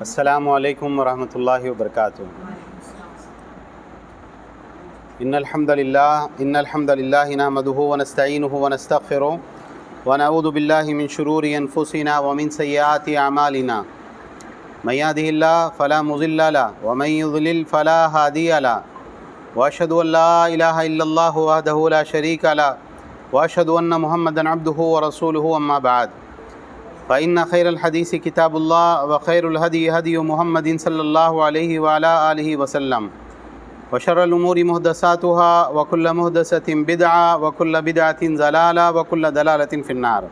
السلام علیکم ورحمۃ اللہ وبرکاتہ۔ ان الحمد للہ نحمده ونستعینه ونستغفره ونعوذ باللہ من شرور انفسنا ومن سیئات اعمالنا من يهده الله فلا مضل له ومن يضلل فلا هادي له واشهد ان لا اله الا الله وحده لا شريك له واشهد ان محمدا عبده ورسوله اما بعد فإن خير الحديث كتاب الله وخير الهدي هدي محمد صلى الله عليه وعلى آله وسلم وشر الأمور محدثاتها وكل محدثة بدعة وكل بدعة ضلالة وكل ضلالة في النار۔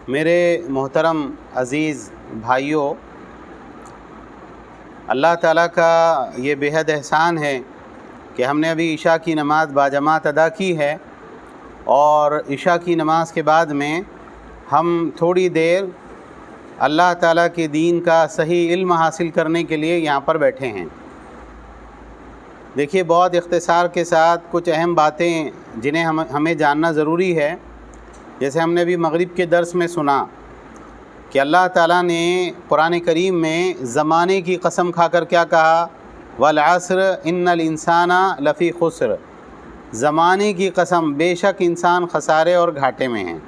میرے محترم عزیز بھائیوں، اللہ تعالیٰ کا یہ بے حد احسان ہے کہ ہم نے ابھی عشاء کی نماز باجماعت ادا کی ہے، اور عشاء کی نماز کے بعد میں ہم تھوڑی دیر اللہ تعالیٰ کے دین کا صحیح علم حاصل کرنے کے لیے یہاں پر بیٹھے ہیں۔ دیکھیے، بہت اختصار کے ساتھ کچھ اہم باتیں جنہیں ہمیں جاننا ضروری ہے۔ جیسے ہم نے ابھی مغرب کے درس میں سنا کہ اللہ تعالیٰ نے قرآن کریم میں زمانے کی قسم کھا کر کیا کہا؟ والعصر ان الانسان لفی خسر، زمانے کی قسم، بے شک انسان خسارے اور گھاٹے میں ہیں۔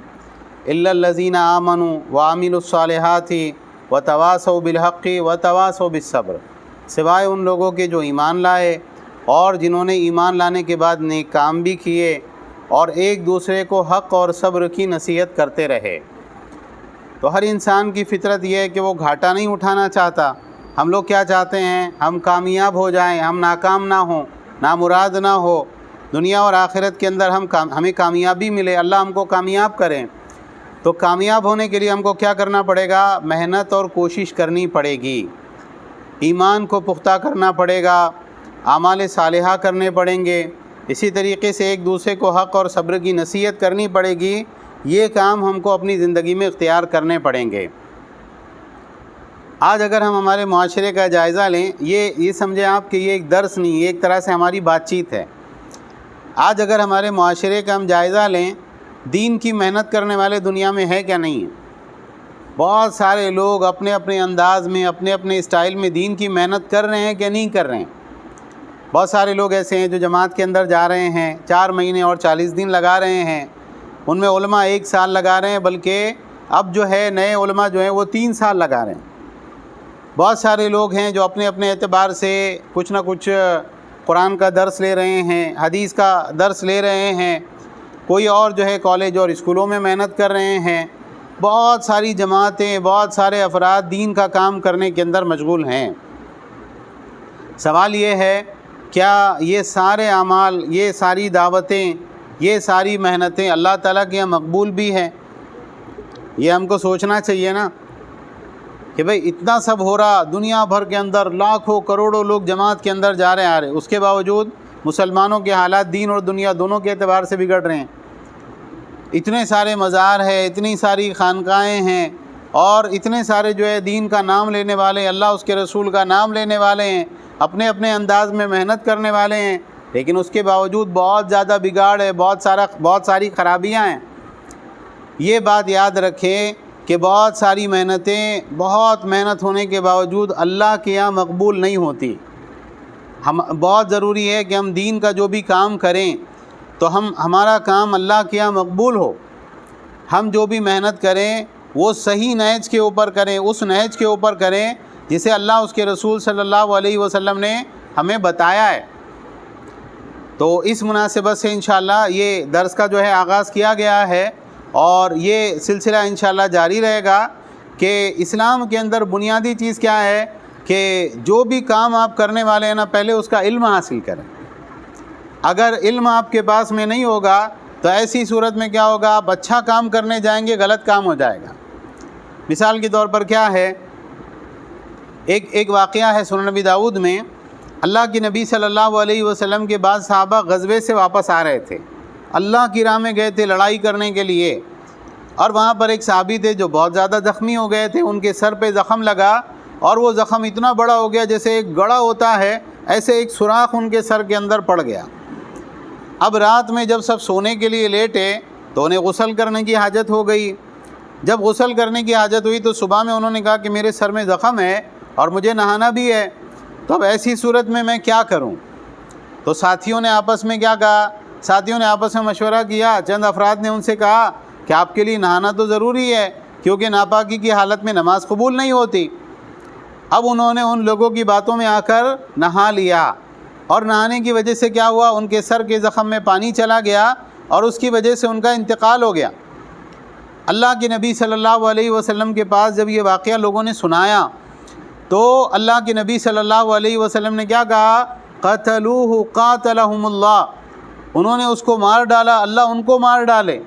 الا الذین آمنوا وعملوا الصالحات وتواصوا بالحق وتواصوا بالصبر، سوائے ان لوگوں کے جو ایمان لائے اور جنہوں نے ایمان لانے کے بعد نیک کام بھی کیے اور ایک دوسرے کو حق اور صبر کی نصیحت کرتے رہے۔ تو ہر انسان کی فطرت یہ ہے کہ وہ گھاٹا نہیں اٹھانا چاہتا۔ ہم لوگ کیا چاہتے ہیں؟ ہم کامیاب ہو جائیں، ہم ناکام نہ ہوں، نامراد نہ ہو، دنیا اور آخرت کے اندر ہمیں کامیابی ملے، اللہ ہم کو کامیاب کریں۔ تو کامیاب ہونے کے لیے ہم کو کیا کرنا پڑے گا؟ محنت اور کوشش کرنی پڑے گی، ایمان کو پختہ کرنا پڑے گا، اعمال صالحہ کرنے پڑیں گے، اسی طریقے سے ایک دوسرے کو حق اور صبر کی نصیحت کرنی پڑے گی۔ یہ کام ہم کو اپنی زندگی میں اختیار کرنے پڑیں گے۔ آج اگر ہم ہمارے معاشرے کا جائزہ لیں، یہ سمجھیں آپ کہ یہ ایک درس نہیں، یہ ایک طرح سے ہماری بات چیت ہے۔ آج اگر ہمارے معاشرے کا ہم جائزہ لیں، دین کی محنت کرنے والے دنیا میں ہے کیا نہیں ہے؟ بہت سارے لوگ اپنے اپنے انداز میں، اپنے اپنے اسٹائل میں دین کی محنت کر رہے ہیں کہ نہیں کر رہے ہیں؟ بہت سارے لوگ ایسے ہیں جو جماعت کے اندر جا رہے ہیں، 4 مہینے اور 40 دن لگا رہے ہیں، ان میں علماء 1 سال لگا رہے ہیں، بلکہ اب جو ہے نئے علماء جو ہیں وہ 3 سال لگا رہے ہیں۔ بہت سارے لوگ ہیں جو اپنے اپنے اعتبار سے کچھ نہ کچھ قرآن کا درس لے رہے ہیں، حدیث کا درس لے رہے ہیں، کوئی اور جو ہے کالج اور اسکولوں میں محنت کر رہے ہیں۔ بہت ساری جماعتیں، بہت سارے افراد دین کا کام کرنے کے اندر مشغول ہیں۔ سوال یہ ہے، کیا یہ سارے اعمال، یہ ساری دعوتیں، یہ ساری محنتیں اللہ تعالیٰ کے یہاں مقبول بھی ہیں؟ یہ ہم کو سوچنا چاہیے نا کہ بھئی اتنا سب ہو رہا، دنیا بھر کے اندر لاکھوں کروڑوں لوگ جماعت کے اندر جا رہے آ رہے، اس کے باوجود مسلمانوں کے حالات دین اور دنیا دونوں کے اعتبار سے بگڑ رہے ہیں۔ اتنے سارے مزار ہیں، اتنی ساری خانقاہیں ہیں، اور اتنے سارے جو ہے دین کا نام لینے والے، اللہ اس کے رسول کا نام لینے والے ہیں، اپنے اپنے انداز میں محنت کرنے والے ہیں، لیکن اس کے باوجود بہت زیادہ بگاڑ ہے، بہت ساری خرابیاں ہیں۔ یہ بات یاد رکھیں کہ بہت ساری محنتیں، بہت محنت ہونے کے باوجود اللہ کے یہاں مقبول نہیں ہوتی۔ بہت ضروری ہے کہ ہم دین کا جو بھی کام کریں تو ہمارا کام اللہ کے یہاں مقبول ہو۔ ہم جو بھی محنت کریں وہ صحیح نہج کے اوپر کریں، اس نہج کے اوپر کریں جسے اللہ اس کے رسول صلی اللہ علیہ وسلم نے ہمیں بتایا ہے۔ تو اس مناسبت سے انشاءاللہ یہ درس کا جو ہے آغاز کیا گیا ہے، اور یہ سلسلہ انشاءاللہ جاری رہے گا کہ اسلام کے اندر بنیادی چیز کیا ہے کہ جو بھی کام آپ کرنے والے ہیں نا، پہلے اس کا علم حاصل کریں۔ اگر علم آپ کے پاس میں نہیں ہوگا تو ایسی صورت میں کیا ہوگا؟ آپ اچھا کام کرنے جائیں گے، غلط کام ہو جائے گا۔ مثال کے طور پر کیا ہے، ایک واقعہ ہے سنن نبی داؤد میں، اللہ کے نبی صلی اللہ علیہ وسلم کے بعد صحابہ غزوے سے واپس آ رہے تھے، اللہ کی راہ میں گئے تھے لڑائی کرنے کے لیے، اور وہاں پر ایک صحابی تھے جو بہت زیادہ زخمی ہو گئے تھے، ان کے سر پہ زخم لگا، اور وہ زخم اتنا بڑا ہو گیا جیسے ایک گڑھا ہوتا ہے، ایسے ایک سوراخ ان کے سر کے اندر پڑ گیا۔ اب رات میں جب سب سونے کے لیے لیٹے تو انہیں غسل کرنے کی حاجت ہو گئی۔ جب غسل کرنے کی حاجت ہوئی تو صبح میں انہوں نے کہا کہ میرے سر میں زخم ہے اور مجھے نہانا بھی ہے، تو اب ایسی صورت میں کیا کروں؟ تو ساتھیوں نے آپس میں کیا کہا؟ ساتھیوں نے آپس میں مشورہ کیا، چند افراد نے ان سے کہا کہ آپ کے لیے نہانا تو ضروری ہے کیونکہ ناپاکی کی حالت میں نماز قبول نہیں ہوتی۔ اب انہوں نے ان لوگوں کی باتوں میں آ کر نہا لیا، اور نہانے کی وجہ سے کیا ہوا؟ ان کے سر کے زخم میں پانی چلا گیا اور اس کی وجہ سے ان کا انتقال ہو گیا۔ اللہ کے نبی صلی اللہ علیہ وسلم کے پاس جب یہ واقعہ لوگوں نے سنایا تو اللہ کے نبی صلی اللہ علیہ وسلم نے کیا کہا؟ قتلوہ قاتلہم اللہ، انہوں نے اس کو مار ڈالا، اللہ ان کو مار ڈالے۔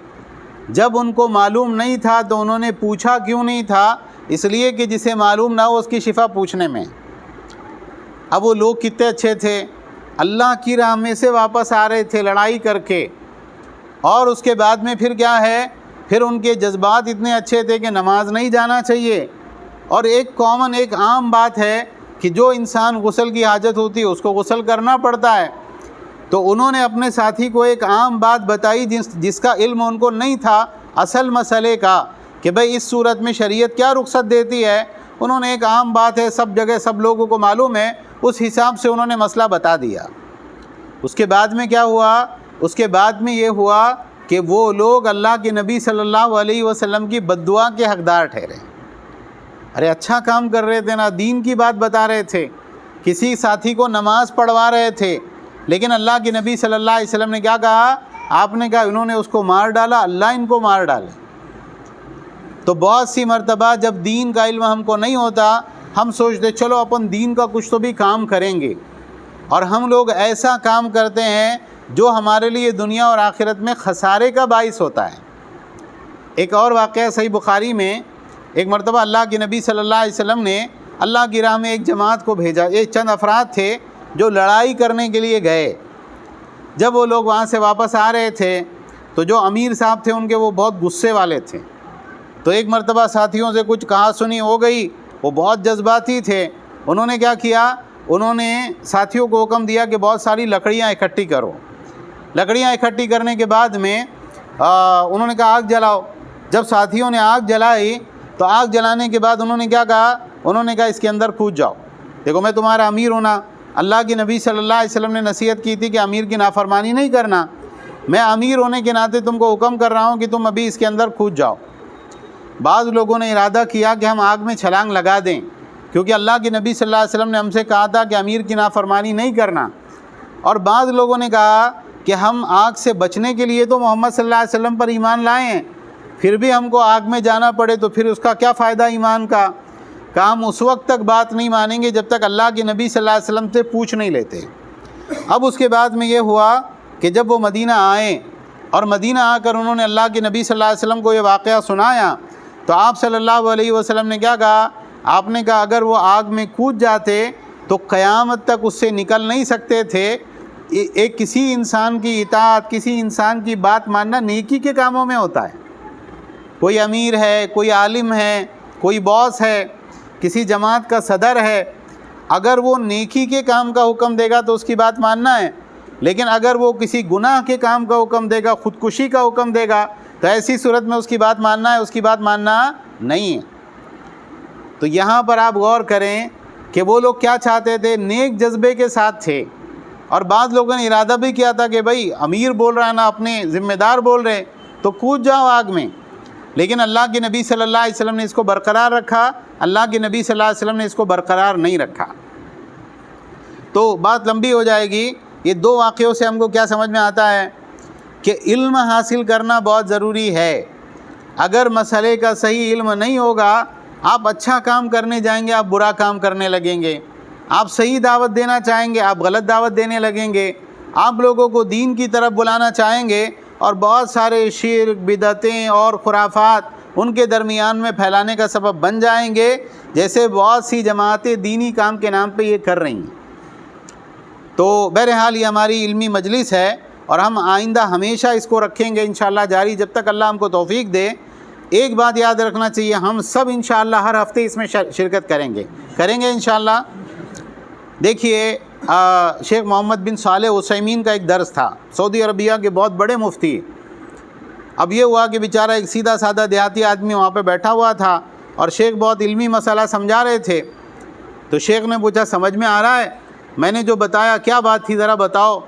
جب ان کو معلوم نہیں تھا تو انہوں نے پوچھا کیوں نہیں تھا؟ اس لیے کہ جسے معلوم نہ ہو اس کی شفا پوچھنے میں۔ اب وہ لوگ کتنے اچھے تھے، اللہ کی راہ میں سے واپس آ رہے تھے لڑائی کر کے، اور اس کے بعد میں پھر کیا ہے؟ پھر ان کے جذبات اتنے اچھے تھے کہ نماز نہیں جانا چاہیے، اور ایک عام بات ہے کہ جو انسان غسل کی حاجت ہوتی ہے اس کو غسل کرنا پڑتا ہے۔ تو انہوں نے اپنے ساتھی کو ایک عام بات بتائی جس کا علم ان کو نہیں تھا اصل مسئلے کا، کہ بھئی اس صورت میں شریعت کیا رخصت دیتی ہے۔ انہوں نے ایک عام بات ہے، سب جگہ سب لوگوں کو معلوم ہے، اس حساب سے انہوں نے مسئلہ بتا دیا۔ اس کے بعد میں کیا ہوا؟ اس کے بعد میں یہ ہوا کہ وہ لوگ اللہ کے نبی صلی اللہ علیہ وسلم کی بد دعا کے حقدار ٹھہرے۔ ارے اچھا کام کر رہے تھے نا، دین کی بات بتا رہے تھے، کسی ساتھی کو نماز پڑھوا رہے تھے، لیکن اللہ کے نبی صلی اللہ علیہ وسلم نے کیا کہا؟ آپ نے کہا انہوں نے اس کو مار ڈالا، اللہ ان کو مار ڈالے۔ تو بہت سی مرتبہ جب دین کا علم ہم کو نہیں ہوتا، ہم سوچتے چلو اپن دین کا کچھ تو بھی کام کریں گے، اور ہم لوگ ایسا کام کرتے ہیں جو ہمارے لیے دنیا اور آخرت میں خسارے کا باعث ہوتا ہے۔ ایک اور واقعہ صحیح بخاری میں، ایک مرتبہ اللہ کے نبی صلی اللہ علیہ وسلم نے اللہ کی راہ میں ایک جماعت کو بھیجا، ایک چند افراد تھے جو لڑائی کرنے کے لیے گئے۔ جب وہ لوگ وہاں سے واپس آ رہے تھے تو جو امیر صاحب تھے ان کے وہ بہت غصے والے تھے، تو ایک مرتبہ ساتھیوں سے کچھ کہا سنی ہو گئی، وہ بہت جذباتی تھے۔ انہوں نے کیا کیا؟ انہوں نے ساتھیوں کو حکم دیا کہ بہت ساری لکڑیاں اکٹھی کرو۔ لکڑیاں اکٹھی کرنے کے بعد میں انہوں نے کہا آگ جلاؤ۔ جب ساتھیوں نے آگ جلائی تو آگ جلانے کے بعد انہوں نے کیا کہا؟ انہوں نے کہا اس کے اندر کود جاؤ، دیکھو میں تمہارا امیر ہوں نا، اللہ کے نبی صلی اللہ علیہ وسلم نے نصیحت کی تھی کہ امیر کی نافرمانی نہیں کرنا، میں امیر ہونے کے ناطے تم کو حکم کر رہا ہوں کہ تم ابھی اس کے اندر کود جاؤ۔ بعض لوگوں نے ارادہ کیا کہ ہم آگ میں چھلانگ لگا دیں، کیونکہ اللہ کے نبی صلی اللہ علیہ وسلم نے ہم سے کہا تھا کہ امیر کی نافرمانی نہیں کرنا، اور بعض لوگوں نے کہا کہ ہم آگ سے بچنے کے لیے تو محمد صلی اللہ علیہ وسلم پر ایمان لائے ہیں، پھر بھی ہم کو آگ میں جانا پڑے تو پھر اس کا کیا فائدہ ایمان کا؟ کہ ہم اس وقت تک بات نہیں مانیں گے جب تک اللہ کے نبی صلی اللہ علیہ وسلم سے پوچھ نہیں لیتے۔ اب اس کے بعد میں یہ ہوا کہ جب وہ مدینہ آئے اور مدینہ آ کر انہوں نے اللہ کے نبی صلی اللہ علیہ وسلم کو یہ واقعہ سنایا، تو آپ صلی اللہ علیہ وسلم نے کیا کہا؟ آپ نے کہا اگر وہ آگ میں کود جاتے تو قیامت تک اس سے نکل نہیں سکتے تھے۔ ایک کسی انسان کی اطاعت، کسی انسان کی بات ماننا نیکی کے کاموں میں ہوتا ہے۔ کوئی امیر ہے، کوئی عالم ہے، کوئی باس ہے، کسی جماعت کا صدر ہے، اگر وہ نیکی کے کام کا حکم دے گا تو اس کی بات ماننا ہے، لیکن اگر وہ کسی گناہ کے کام کا حکم دے گا، خودکشی کا حکم دے گا، تو ایسی صورت میں اس کی بات ماننا ہے، اس کی بات ماننا نہیں ہے۔ تو یہاں پر آپ غور کریں کہ وہ لوگ کیا چاہتے تھے؟ نیک جذبے کے ساتھ تھے، اور بعض لوگوں نے ارادہ بھی کیا تھا کہ بھائی امیر بول رہا ہے نا، اپنے ذمہ دار بول رہے تو کود جاؤ آگ میں، لیکن اللہ کے نبی صلی اللہ علیہ وسلم نے اس کو برقرار رکھا، اللہ کے نبی صلی اللہ علیہ وسلم نے اس کو برقرار نہیں رکھا۔ تو بات لمبی ہو جائے گی۔ یہ دو واقعوں سے ہم کو کیا سمجھ میں آتا ہے کہ علم حاصل کرنا بہت ضروری ہے۔ اگر مسئلے کا صحیح علم نہیں ہوگا، آپ اچھا کام کرنے جائیں گے، آپ برا کام کرنے لگیں گے، آپ صحیح دعوت دینا چاہیں گے، آپ غلط دعوت دینے لگیں گے، آپ لوگوں کو دین کی طرف بلانا چاہیں گے اور بہت سارے شرک، بدعتیں اور خرافات ان کے درمیان میں پھیلانے کا سبب بن جائیں گے، جیسے بہت سی جماعتیں دینی کام کے نام پہ یہ کر رہی ہیں۔ تو بہرحال یہ ہماری علمی مجلس ہے، اور ہم آئندہ ہمیشہ اس کو رکھیں گے انشاءاللہ جاری، جب تک اللہ ہم کو توفیق دے۔ ایک بات یاد رکھنا چاہیے، ہم سب انشاءاللہ ہر ہفتے اس میں شرکت کریں گے انشاءاللہ۔ دیکھیے شیخ محمد بن صالح عثیمین کا ایک درس تھا، سعودی عربیہ کے بہت بڑے مفتی، اب یہ ہوا کہ بیچارہ ایک سیدھا سادہ دیہاتی آدمی وہاں پہ بیٹھا ہوا تھا اور شیخ بہت علمی مسئلہ سمجھا رہے تھے. تو شیخ نے پوچھا سمجھ میں آ رہا ہے؟ میں نے جو بتایا کیا بات تھی ذرا بتاؤ.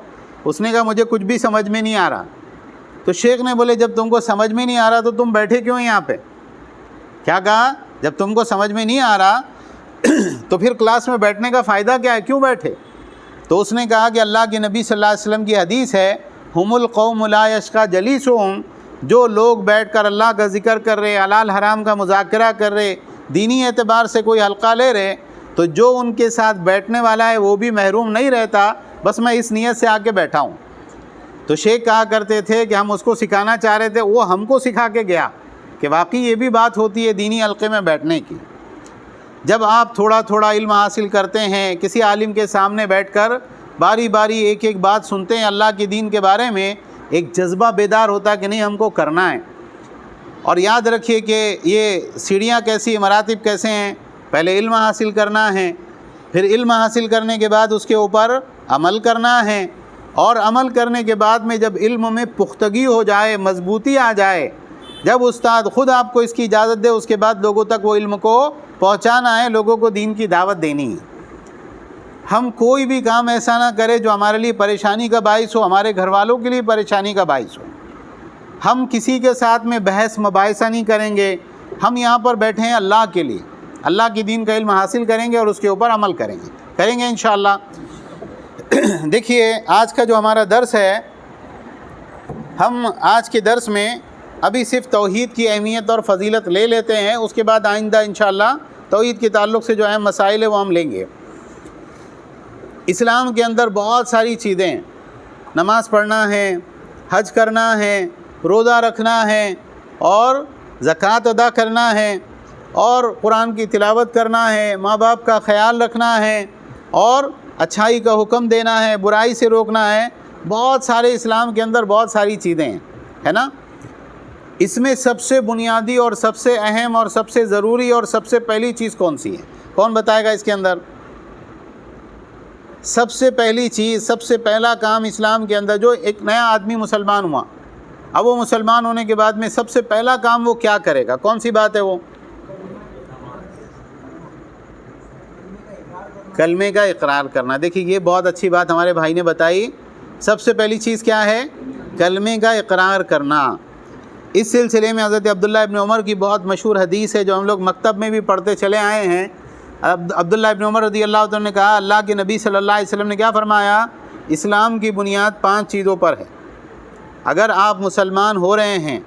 اس نے کہا مجھے کچھ بھی سمجھ میں نہیں آ رہا. تو شیخ نے بولے جب تم کو سمجھ میں نہیں آ رہا تو تم بیٹھے کیوں یہاں پہ؟ کیا کہا؟ جب تم کو سمجھ میں نہیں آ رہا تو پھر کلاس میں بیٹھنے کا فائدہ کیا ہے، کیوں بیٹھے؟ تو اس نے کہا کہ اللہ کے نبی صلی اللہ علیہ وسلم کی حدیث ہے ہم القوم لا یشقی جلیسہم، جو لوگ بیٹھ کر اللہ کا ذکر کر رہے، حلال حرام کا مذاکرہ کر رہے، دینی اعتبار سے کوئی حلقہ لے رہے، تو جو ان کے ساتھ بیٹھنے والا ہے وہ بھی محروم نہیں رہتا. بس میں اس نیت سے آ کے بیٹھا ہوں. تو شیخ کہا کرتے تھے کہ ہم اس کو سکھانا چاہ رہے تھے، وہ ہم کو سکھا کے گیا کہ واقعی یہ بھی بات ہوتی ہے دینی حلقے میں بیٹھنے کی. جب آپ تھوڑا تھوڑا علم حاصل کرتے ہیں، کسی عالم کے سامنے بیٹھ کر باری باری ایک ایک بات سنتے ہیں اللہ کے دین کے بارے میں، ایک جذبہ بیدار ہوتا ہے کہ نہیں ہم کو کرنا ہے. اور یاد رکھیے کہ یہ سیڑھیاں کیسی، مراتب کیسے ہیں. پہلے علم حاصل کرنا ہے، پھر علم حاصل کرنے کے بعد اس کے اوپر عمل کرنا ہے، اور عمل کرنے کے بعد میں جب علم میں پختگی ہو جائے، مضبوطی آ جائے، جب استاد خود آپ کو اس کی اجازت دے، اس کے بعد لوگوں تک وہ علم کو پہنچانا ہے، لوگوں کو دین کی دعوت دینی ہے. ہم کوئی بھی کام ایسا نہ کرے جو ہمارے لیے پریشانی کا باعث ہو، ہمارے گھر والوں کے لیے پریشانی کا باعث ہو. ہم کسی کے ساتھ میں بحث مباحثہ نہیں کریں گے. ہم یہاں پر بیٹھے ہیں اللہ کے لیے، اللہ کی دین کا علم حاصل کریں گے اور اس کے اوپر عمل کریں گے انشاءاللہ. دیکھیے آج کا جو ہمارا درس ہے، ہم آج کے درس میں ابھی صرف توحید کی اہمیت اور فضیلت لے لیتے ہیں، اس کے بعد آئندہ انشاءاللہ توحید کے تعلق سے جو اہم مسائل ہیں وہ ہم لیں گے. اسلام کے اندر بہت ساری چیزیں ہیں. نماز پڑھنا ہے، حج کرنا ہے، روزہ رکھنا ہے، اور زکوٰۃ ادا کرنا ہے، اور قرآن کی تلاوت کرنا ہے، ماں باپ کا خیال رکھنا ہے، اور اچھائی کا حکم دینا ہے، برائی سے روکنا ہے. بہت سارے اسلام کے اندر بہت ساری چیزیں ہیں، ہے نا. اس میں سب سے بنیادی اور سب سے اہم اور سب سے ضروری اور سب سے پہلی چیز کون سی ہے؟ کون بتائے گا اس کے اندر؟ سب سے پہلی چیز، سب سے پہلا کام اسلام کے اندر، جو ایک نیا آدمی مسلمان ہوا، اب وہ مسلمان ہونے کے بعد میں سب سے پہلا کام وہ کیا کرے گا؟ کون سی بات ہے وہ؟ کلمے کا اقرار کرنا. دیکھیے یہ بہت اچھی بات ہمارے بھائی نے بتائی. سب سے پہلی چیز کیا ہے؟ کلمے کا اقرار کرنا. اس سلسلے میں حضرت عبداللہ ابن عمر کی بہت مشہور حدیث ہے جو ہم لوگ مکتب میں بھی پڑھتے چلے آئے ہیں. عبداللہ ابن عمر رضی اللہ عنہ نے کہا اللہ کے نبی صلی اللہ علیہ وسلم نے کیا فرمایا؟ اسلام کی بنیاد 5 چیزوں پر ہے. اگر آپ مسلمان ہو رہے ہیں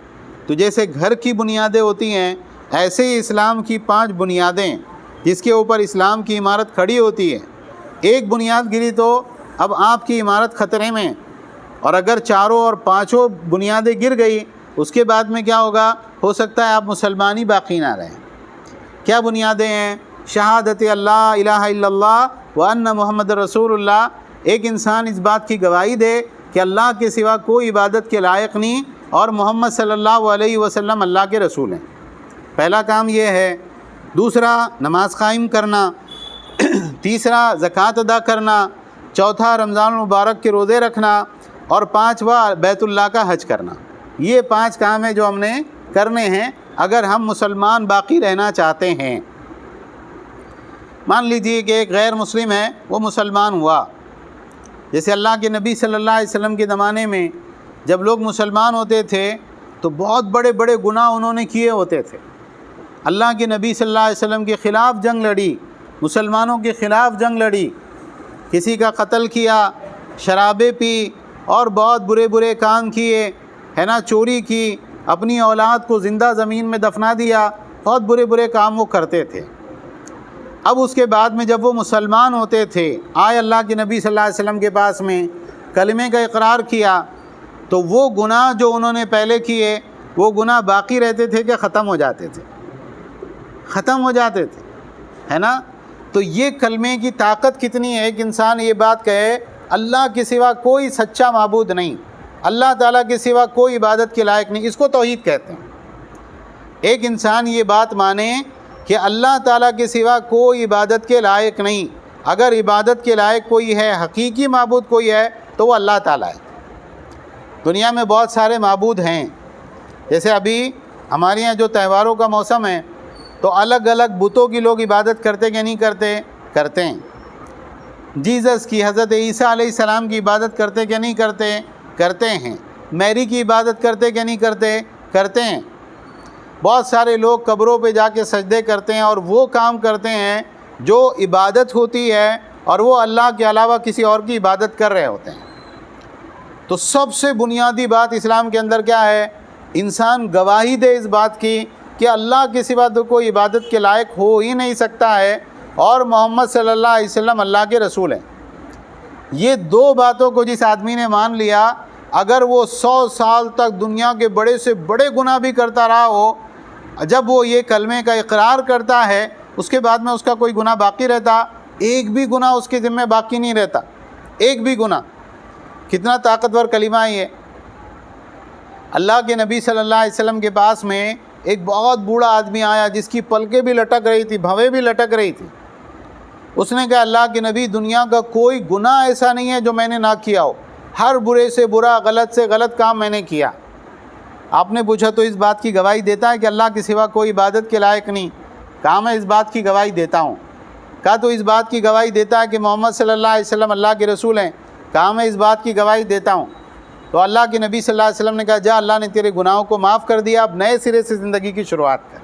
تو جیسے گھر کی بنیادیں ہوتی ہیں، ایسے ہی اسلام کی 5 بنیادیں جس کے اوپر اسلام کی عمارت کھڑی ہوتی ہے. ایک بنیاد گری تو اب آپ کی عمارت خطرے میں، اور اگر 4 اور 5 بنیادیں گر گئی اس کے بعد میں کیا ہوگا؟ ہو سکتا ہے آپ مسلمانی باقی نہ رہیں. کیا بنیادیں ہیں؟ شہادت اللہ الہ الا اللہ وان محمد رسول اللہ. ایک انسان اس بات کی گواہی دے کہ اللہ کے سوا کوئی عبادت کے لائق نہیں اور محمد صلی اللہ علیہ وسلم اللہ کے رسول ہیں. پہلا کام یہ ہے. دوسرا نماز قائم کرنا. تیسرا زکوٰۃ ادا کرنا. چوتھا رمضان المبارک کے روزے رکھنا. اور 5واں بیت اللہ کا حج کرنا. یہ 5 کام ہیں جو ہم نے کرنے ہیں اگر ہم مسلمان باقی رہنا چاہتے ہیں. مان لیجئے کہ ایک غیر مسلم ہے، وہ مسلمان ہوا. جیسے اللہ کے نبی صلی اللہ علیہ وسلم کے زمانے میں جب لوگ مسلمان ہوتے تھے تو بہت بڑے بڑے گناہ انہوں نے کیے ہوتے تھے. اللہ کے نبی صلی اللہ علیہ وسلم کے خلاف جنگ لڑی، مسلمانوں کے خلاف جنگ لڑی، کسی کا قتل کیا، شرابیں پی، اور بہت برے برے کام کیے، ہے نا، چوری کی، اپنی اولاد کو زندہ زمین میں دفنا دیا. بہت برے برے کام وہ کرتے تھے. اب اس کے بعد میں جب وہ مسلمان ہوتے تھے، آئے اللہ کے نبی صلی اللہ علیہ وسلم کے پاس میں، کلمے کا اقرار کیا، تو وہ گناہ جو انہوں نے پہلے کیے وہ گناہ باقی رہتے تھے کہ ختم ہو جاتے تھے؟ ختم ہو جاتے تھے، ہے نا. تو یہ کلمے کی طاقت کتنی ہے. ایک انسان یہ بات کہے اللہ کے سوا کوئی سچا معبود نہیں، اللہ تعالیٰ کے سوا کوئی عبادت کے لائق نہیں، اس کو توحید کہتے ہیں. ایک انسان یہ بات مانے کہ اللہ تعالیٰ کے سوا کوئی عبادت کے لائق نہیں. اگر عبادت کے لائق کوئی ہے، حقیقی معبود کوئی ہے، تو وہ اللہ تعالیٰ ہے. دنیا میں بہت سارے معبود ہیں، جیسے ابھی ہمارے یہاں جو تہواروں کا موسم ہے تو الگ الگ بتوں کی لوگ عبادت کرتے کہ نہیں کرتے؟ کرتے ہیں۔ جیزس کی، حضرت عیسیٰ علیہ السلام کی عبادت کرتے کہ نہیں کرتے؟ کرتے ہیں۔ میری کی عبادت کرتے کہ نہیں کرتے؟ کرتے ہیں۔ بہت سارے لوگ قبروں پہ جا کے سجدے کرتے ہیں اور وہ کام کرتے ہیں جو عبادت ہوتی ہے اور وہ اللہ کے علاوہ کسی اور کی عبادت کر رہے ہوتے ہیں۔ تو سب سے بنیادی بات اسلام کے اندر کیا ہے؟ انسان گواہی دے اس بات کی کہ اللہ کے سوا تو کوئی عبادت کے لائق ہو ہی نہیں سکتا ہے اور محمد صلی اللہ علیہ وسلم اللہ کے رسول ہیں۔ یہ دو باتوں کو جس آدمی نے مان لیا، اگر وہ 100 سال تک دنیا کے بڑے سے بڑے گناہ بھی کرتا رہا ہو، جب وہ یہ کلمے کا اقرار کرتا ہے اس کے بعد میں اس کا کوئی گناہ باقی رہتا؟ ایک بھی گناہ اس کے ذمہ باقی نہیں رہتا، ایک بھی گناہ۔ کتنا طاقتور کلمہ ہے یہ۔ اللہ کے نبی صلی اللہ علیہ وسلم کے پاس میں ایک بہت بوڑھا آدمی آیا جس کی پلکیں بھی لٹک رہی تھی، بھویں بھی لٹک رہی تھی۔ اس نے کہا اللہ کے نبی، دنیا کا کوئی گناہ ایسا نہیں ہے جو میں نے نہ کیا ہو، ہر برے سے برا، غلط سے غلط کام میں نے کیا۔ آپ نے پوچھا تو اس بات کی گواہی دیتا ہے کہ اللہ کے سوا کوئی عبادت کے لائق نہیں؟ کہا میں اس بات کی گواہی دیتا ہوں۔ کہا تو اس بات کی گواہی دیتا ہے کہ محمد صلی اللہ علیہ وسلم اللہ کے رسول ہیں؟ کہا میں اس بات کی گواہی دیتا ہوں۔ تو اللہ کے نبی صلی اللہ علیہ وسلم نے کہا جا، اللہ نے تیرے گناہوں کو معاف کر دیا، اب نئے سرے سے زندگی کی شروعات کر۔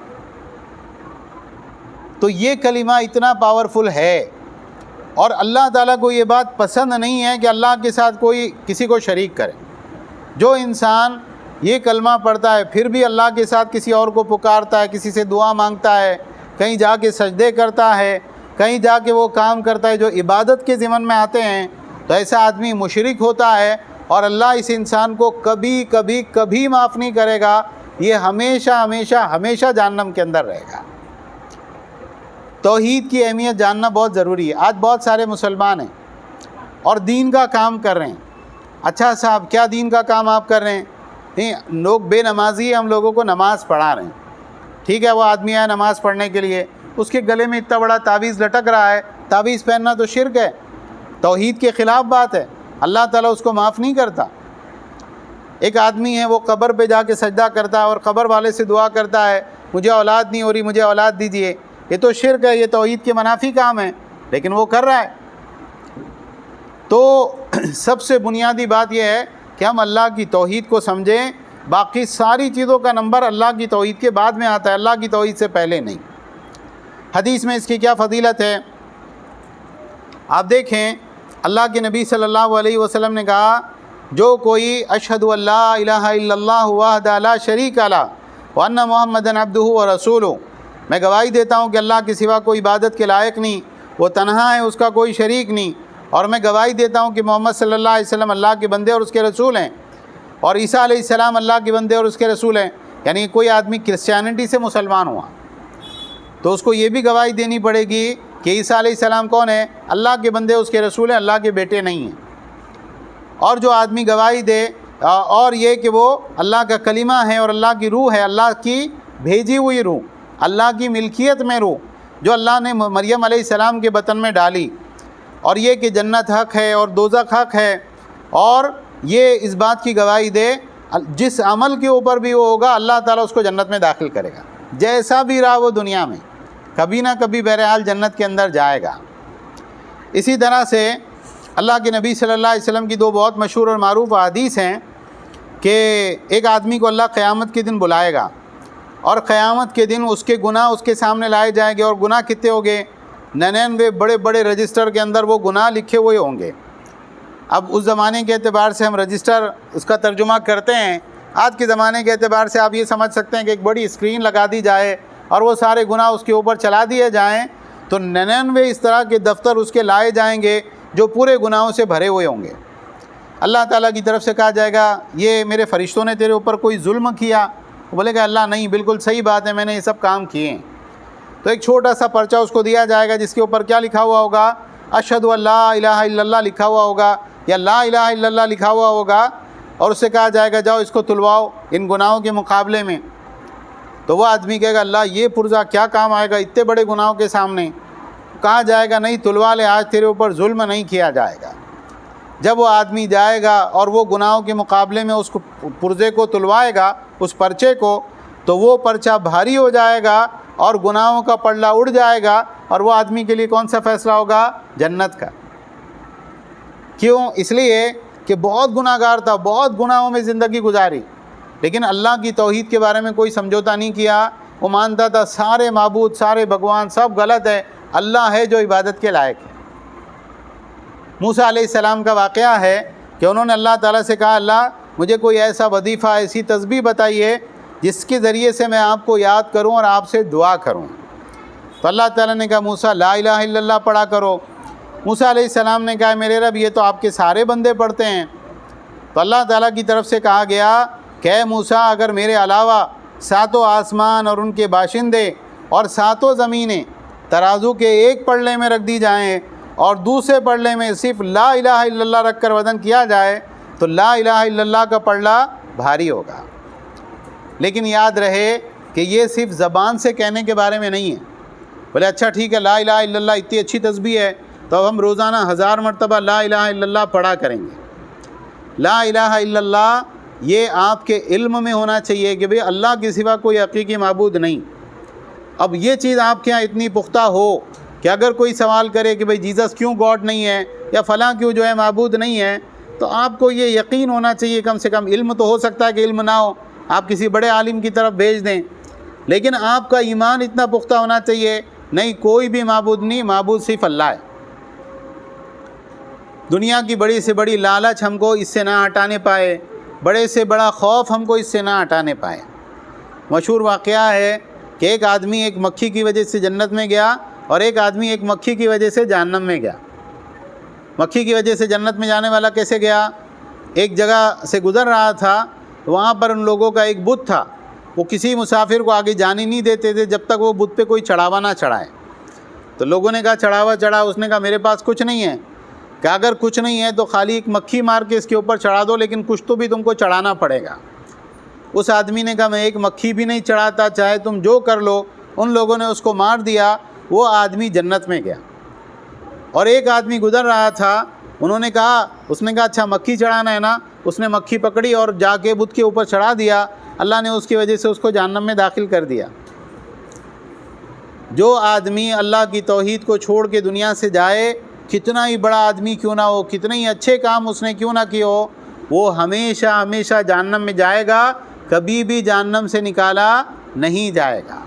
تو یہ کلمہ اتنا پاورفل ہے، اور اللہ تعالیٰ کو یہ بات پسند نہیں ہے کہ اللہ کے ساتھ کوئی کسی کو شریک کرے۔ جو انسان یہ کلمہ پڑھتا ہے پھر بھی اللہ کے ساتھ کسی اور کو پکارتا ہے، کسی سے دعا مانگتا ہے، کہیں جا کے سجدے کرتا ہے، کہیں جا کے وہ کام کرتا ہے جو عبادت کے ضمن میں آتے ہیں، تو ایسا آدمی مشرک ہوتا ہے، اور اللہ اس انسان کو کبھی کبھی کبھی معاف نہیں کرے گا، یہ ہمیشہ ہمیشہ ہمیشہ جہنم کے اندر رہے گا۔ توحید کی اہمیت جاننا بہت ضروری ہے۔ آج بہت سارے مسلمان ہیں اور دین کا کام کر رہے ہیں۔ اچھا صاحب، کیا دین کا کام آپ کر رہے ہیں؟ نہیں، لوگ بے نمازی ہیں، ہم لوگوں کو نماز پڑھا رہے ہیں۔ ٹھیک ہے، وہ آدمی آیا نماز پڑھنے کے لیے، اس کے گلے میں اتنا بڑا تعویذ لٹک رہا ہے۔ تعویذ پہننا تو شرک ہے، توحید کے خلاف بات ہے، اللہ تعالیٰ اس کو معاف نہیں کرتا۔ ایک آدمی ہے، وہ قبر پہ جا کے سجدہ کرتا ہے اور قبر والے سے دعا کرتا ہے مجھے اولاد نہیں ہو رہی، مجھے اولاد دیجیے۔ یہ تو شرک ہے، یہ توحید کے منافی کام ہے، لیکن وہ کر رہا ہے۔ تو سب سے بنیادی بات یہ ہے کہ ہم اللہ کی توحید کو سمجھیں، باقی ساری چیزوں کا نمبر اللہ کی توحید کے بعد میں آتا ہے، اللہ کی توحید سے پہلے نہیں۔ حدیث میں اس کی کیا فضیلت ہے آپ دیکھیں، اللہ کے نبی صلی اللہ علیہ وسلم نے کہا جو کوئی اشہد ان لا الہ الا اللہ وحدہ لا شریک لہ وان محمدًا عبدہ ورسولہ، میں گواہی دیتا ہوں کہ اللہ کے سوا کوئی عبادت کے لائق نہیں، وہ تنہا ہے، اس کا کوئی شریک نہیں، اور میں گواہی دیتا ہوں کہ محمد صلی اللہ علیہ وسلم اللہ کے بندے اور اس کے رسول ہیں، اور عیسیٰ علیہ السلام اللہ کے بندے اور اس کے رسول ہیں۔ یعنی کوئی آدمی کرسچینٹی سے مسلمان ہوا تو اس کو یہ بھی گواہی دینی پڑے گی کہ عیسیٰ علیہ السلام کون ہے؟ اللہ کے بندے اس کے رسول ہیں، اللہ کے بیٹے نہیں ہیں۔ اور جو آدمی گواہی دے اور یہ کہ وہ اللہ کا کلمہ ہے اور اللہ کی روح ہے، اللہ کی بھیجی ہوئی روح، اللہ کی ملکیت میں روح جو اللہ نے مریم علیہ السلام کے بطن میں ڈالی، اور یہ کہ جنت حق ہے اور دوزخ حق ہے، اور یہ اس بات کی گواہی دے جس عمل کے اوپر بھی وہ ہوگا اللہ تعالیٰ اس کو جنت میں داخل کرے گا، جیسا بھی رہا وہ دنیا میں، کبھی نہ کبھی بہرحال جنت کے اندر جائے گا۔ اسی طرح سے اللہ کے نبی صلی اللہ علیہ وسلم کی دو بہت مشہور اور معروف احادیث ہیں کہ ایک آدمی کو اللہ قیامت کے دن بلائے گا، اور قیامت کے دن اس کے گناہ اس کے سامنے لائے جائیں گے، اور گناہ کتنے ہوں گے؟ 99 بڑے بڑے رجسٹر کے اندر وہ گناہ لکھے ہوئے ہوں گے۔ اب اس زمانے کے اعتبار سے ہم رجسٹر اس کا ترجمہ کرتے ہیں، آج کے زمانے کے اعتبار سے آپ یہ سمجھ سکتے ہیں کہ ایک بڑی اسکرین لگا دی جائے اور وہ سارے گناہ اس کے اوپر چلا دیے جائیں، تو 99 اس طرح کے دفتر اس کے لائے جائیں گے جو پورے گناہوں سے بھرے ہوئے ہوں گے۔ اللہ تعالیٰ کی طرف سے کہا جائے گا یہ میرے فرشتوں نے تیرے اوپر کوئی ظلم کیا؟ وہ بولے گا اللہ نہیں، بالکل صحیح بات ہے، میں نے یہ سب کام کیے ہیں۔ تو ایک چھوٹا سا پرچہ اس کو دیا جائے گا جس کے اوپر کیا لکھا ہوا ہوگا؟ اشہد ان لا الہ الا اللہ لکھا ہوا ہوگا، یا لا الہ الا اللہ لکھا ہوا ہوگا، اور اس سے کہا جائے گا جاؤ اس کو تلواؤ ان گناہوں کے مقابلے میں۔ تو وہ آدمی کہے گا اللہ یہ پرزہ کیا کام آئے گا اتنے بڑے گناہوں کے سامنے؟ کہا جائے گا نہیں، تلوا لے، آج تیرے اوپر ظلم نہیں کیا جائے گا۔ جب وہ آدمی جائے گا اور وہ گناہوں کے مقابلے میں اس کو پرزے کو تلوائے گا، اس پرچے کو، تو وہ پرچہ بھاری ہو جائے گا اور گناہوں کا پلڑا اڑ جائے گا، اور وہ آدمی کے لیے کون سا فیصلہ ہوگا؟ جنت کا۔ کیوں؟ اس لیے کہ بہت گناہ گار تھا، بہت گناہوں میں زندگی گزاری، لیکن اللہ کی توحید کے بارے میں کوئی سمجھوتا نہیں کیا۔ وہ مانتا تھا سارے معبود، سارے بھگوان سب غلط ہے، اللہ ہے جو عبادت کے لائق ہے۔ موسیٰ علیہ السلام کا واقعہ ہے کہ انہوں نے اللہ تعالیٰ سے کہا، اللہ مجھے کوئی ایسا وظیفہ، ایسی تسبیح بتائیے جس کے ذریعے سے میں آپ کو یاد کروں اور آپ سے دعا کروں۔ تو اللہ تعالیٰ نے کہا، موسیٰ لا الہ الا اللہ پڑھا کرو۔ موسیٰ علیہ السلام نے کہا، میرے رب یہ تو آپ کے سارے بندے پڑھتے ہیں۔ تو اللہ تعالیٰ کی طرف سے کہا گیا کہ اے موسیٰ، اگر میرے علاوہ ساتوں آسمان اور ان کے باشندے اور ساتوں زمینیں ترازو کے ایک پلڑے میں رکھ دی جائیں اور دوسرے پلڑے میں صرف لا الہ الا اللہ رکھ کر وزن کیا جائے تو لا الہ الا اللہ کا پلڑا بھاری ہوگا۔ لیکن یاد رہے کہ یہ صرف زبان سے کہنے کے بارے میں نہیں ہے۔ بولے اچھا ٹھیک ہے، لا الہ الا اللہ اتنی اچھی تسبیح ہے تو اب ہم روزانہ 1000 مرتبہ لا الہ الا اللہ پڑھا کریں گے۔ لا الہ الا اللہ یہ آپ کے علم میں ہونا چاہیے کہ بھئی اللہ کے سوا کوئی حقیقی معبود نہیں۔ اب یہ چیز آپ کے ہاں اتنی پختہ ہو کہ اگر کوئی سوال کرے کہ بھئی جیزس کیوں گاڈ نہیں ہے یا فلاں کیوں جو ہے معبود نہیں ہے، تو آپ کو یہ یقین ہونا چاہیے، کم سے کم علم تو ہو سکتا ہے کہ علم نہ ہو، آپ کسی بڑے عالم کی طرف بھیج دیں، لیکن آپ کا ایمان اتنا پختہ ہونا چاہیے، نہیں کوئی بھی معبود نہیں، معبود صرف اللہ ہے۔ دنیا کی بڑی سے بڑی لالچ ہم کو اس سے نہ ہٹانے پائے، بڑے سے بڑا خوف ہم کو اس سے نہ ہٹانے پائے۔ مشہور واقعہ ہے کہ ایک آدمی ایک مکھی کی وجہ سے جنت میں گیا اور ایک آدمی ایک مکھی کی وجہ سے جہنم میں گیا۔ مکھی کی وجہ سے جنت میں جانے والا کیسے گیا؟ ایک جگہ سے گزر رہا تھا، وہاں پر ان لوگوں کا ایک بت تھا، وہ کسی مسافر کو آگے جانے نہیں دیتے تھے جب تک وہ بت پہ کوئی چڑھاوا نہ چڑھائے۔ تو لوگوں نے کہا چڑھاوا چڑھا، اس نے کہا میرے پاس کچھ نہیں ہے، کہ اگر کچھ نہیں ہے تو خالی ایک مکھی مار کے اس کے اوپر چڑھا دو، لیکن کچھ تو بھی تم کو چڑھانا پڑے گا۔ اس آدمی نے کہا میں ایک مکھی بھی نہیں چڑھاتا، چاہے تم جو کر لو۔ ان لوگوں نے اس کو مار دیا، وہ آدمی جنت میں گیا۔ اور ایک آدمی گزر رہا تھا، انہوں نے کہا، اس نے کہا اچھا مکھی چڑھانا ہے نا، اس نے مکھی پکڑی اور جا کے بت کے اوپر چڑھا دیا، اللہ نے اس کی وجہ سے اس کو جہنم میں داخل کر دیا۔ جو آدمی اللہ کی توحید کو چھوڑ کے دنیا سے جائے، کتنا ہی بڑا آدمی کیوں نہ ہو، کتنے ہی اچھے کام اس نے کیوں نہ کیے ہو، وہ ہمیشہ ہمیشہ جہنم میں جائے گا، کبھی بھی جہنم سے نکالا نہیں جائے گا۔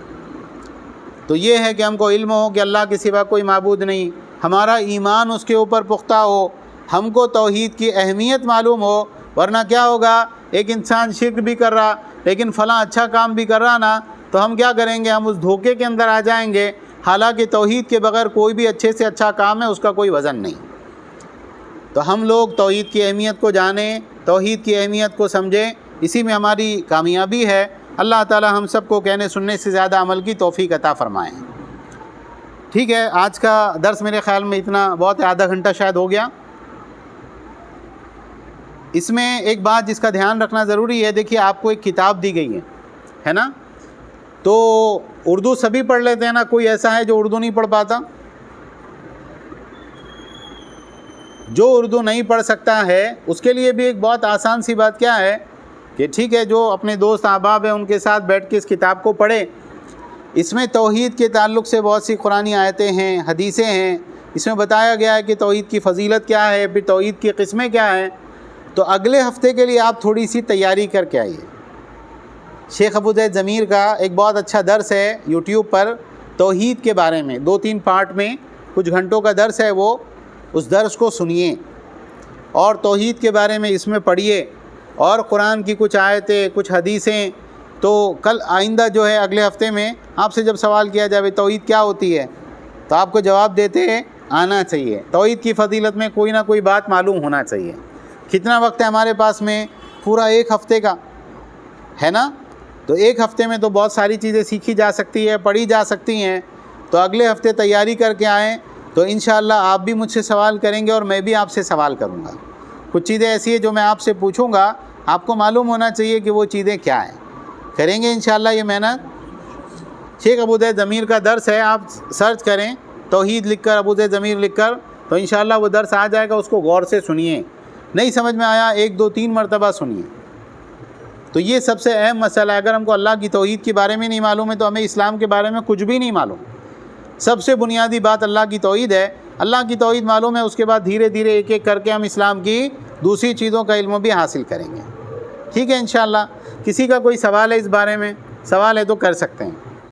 تو یہ ہے کہ ہم کو علم ہو کہ اللہ کے سوا کوئی معبود نہیں، ہمارا ایمان اس کے اوپر پختہ ہو، ہم کو توحید کی اہمیت معلوم ہو، ورنہ کیا ہوگا، ایک انسان شرک بھی کر رہا لیکن فلاں اچھا کام بھی کر رہا نا، تو ہم کیا کریں گے، ہم اس دھوکے کے اندر آ جائیں گے، حالانکہ توحید کے بغیر کوئی بھی اچھے سے اچھا کام ہے اس کا کوئی وزن نہیں۔ تو ہم لوگ توحید کی اہمیت کو جانیں، توحید کی اہمیت کو سمجھیں، اسی میں ہماری کامیابی ہے۔ اللہ تعالی ہم سب کو کہنے سننے سے زیادہ عمل کی توفیق عطا فرمائیں۔ ٹھیک ہے، آج کا درس میرے خیال میں اتنا بہت ہے، آدھا گھنٹہ شاید ہو گیا۔ اس میں ایک بات جس کا دھیان رکھنا ضروری ہے، دیکھیے آپ کو ایک کتاب دی گئی ہے نا، تو اردو سبھی پڑھ لیتے ہیں نا، کوئی ایسا ہے جو اردو نہیں پڑھ پاتا؟ جو اردو نہیں پڑھ سکتا ہے اس کے لیے بھی ایک بہت آسان سی بات کیا ہے کہ ٹھیک ہے، جو اپنے دوست احباب ہیں ان کے ساتھ بیٹھ کے اس کتاب کو پڑھے۔ اس میں توحید کے تعلق سے بہت سی قرآنی آیتیں ہیں، حدیثیں ہیں، اس میں بتایا گیا ہے کہ توحید کی فضیلت کیا ہے، پھر توحید کی قسمیں کیا ہیں۔ تو اگلے ہفتے کے لیے آپ تھوڑی سی تیاری کر کے آئیے۔ شیخ ابو زید ضمیر کا ایک بہت اچھا درس ہے یوٹیوب پر توحید کے بارے میں، 2-3 پارٹ میں کچھ گھنٹوں کا درس ہے، وہ اس درس کو سنیے اور توحید کے بارے میں اس میں پڑھیے، اور قرآن کی کچھ آیتیں، کچھ حدیثیں۔ تو کل آئندہ جو ہے اگلے ہفتے میں آپ سے جب سوال کیا جائے توحید کیا ہوتی ہے تو آپ کو جواب دیتے آنا چاہیے۔ توحید کی فضیلت میں کوئی نہ کوئی بات معلوم ہونا چاہیے۔ کتنا وقت ہے ہمارے پاس میں؟ پورا 1 ہفتے کا ہے نا، تو 1 ہفتے میں تو بہت ساری چیزیں سیکھی جا سکتی ہے، پڑھی جا سکتی ہیں۔ تو اگلے ہفتے تیاری کر کے آئیں تو انشاءاللہ آپ بھی مجھ سے سوال کریں گے اور میں بھی آپ سے سوال کروں گا۔ کچھ چیزیں ایسی ہیں جو میں آپ سے پوچھوں گا، آپ کو معلوم ہونا چاہیے کہ وہ چیزیں کیا ہیں۔ کریں گے انشاءاللہ یہ محنت۔ شیخ ابو زید ضمیر کا درس ہے، آپ سرچ کریں توحید لکھ کر، ابو زید ضمیر لکھ کر، تو انشاءاللہ وہ درس آ جائے گا، اس کو غور سے سنیے۔ نہیں سمجھ میں آیا 1 2 3 مرتبہ سنیے. تو یہ سب سے اہم مسئلہ ہے. اگر ہم کو اللہ کی توحید کے بارے میں نہیں معلوم ہے تو ہمیں اسلام کے بارے میں کچھ بھی نہیں معلوم. سب سے بنیادی بات اللہ کی توحید ہے. اللہ کی توحید معلوم ہے، اس کے بعد دھیرے دھیرے ایک ایک کر کے ہم اسلام کی دوسری چیزوں کا علم بھی حاصل کریں گے. ٹھیک ہے انشاءاللہ. کسی کا کوئی سوال ہے اس بارے میں؟ سوال ہے تو کر سکتے ہیں.